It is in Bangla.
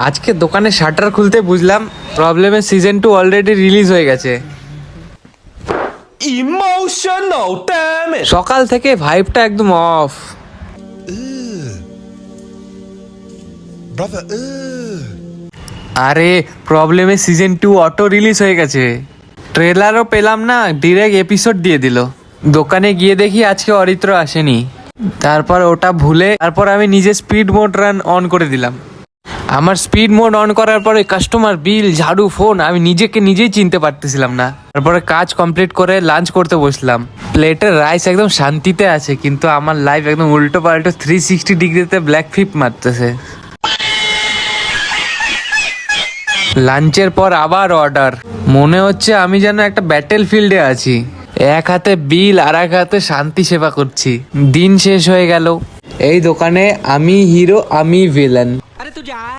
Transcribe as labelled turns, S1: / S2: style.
S1: আজকে দোকানে শাটার খুলতে বুঝলাম প্রবলেমের সিজন 2 অলরেডি রিলিজ হয়ে গেছে।
S2: Emotional damage.
S1: সকাল থেকে ভাইবটা একদম অফ।
S3: Brother,
S1: আরে প্রবলেমের সিজন 2 অটো রিলিজ হয়ে গেছে। ট্রেলারও পেলাম না, ডিরেক্ট এপিসোড দিয়ে দিল। দোকানে গিয়ে দেখি আজকে অরিত্র আসেনি। তারপর ওটা ভুলে আমি নিজে স্পিড মোড রান অন করে দিলাম। আমার স্পিড মোড অন করার পরে কাস্টমার, বিল, ঝাড়ু, ফোন আমি নিজেই চিনতে পারতেছিলাম না। তারপরে কাজ কমপ্লিট করে লাঞ্চ করতে বসলাম। প্লেটের রাইস একদম শান্তিতে আছে, কিন্তু আমার লাইফ একদম উল্টো পাল্টো 360 ডিগ্রিতে ব্ল্যাক ফিপ মারতেছে। লাঞ্চের পর আবার অর্ডার। মনে হচ্ছে আমি যেন একটা ব্যাটেল ফিল্ডে আছি। এক হাতে বিল আর এক হাতে শান্তি সেবা করছি। দিন শেষ হয়ে গেল। এই দোকানে আমি হিরো, আমি ভিলেন।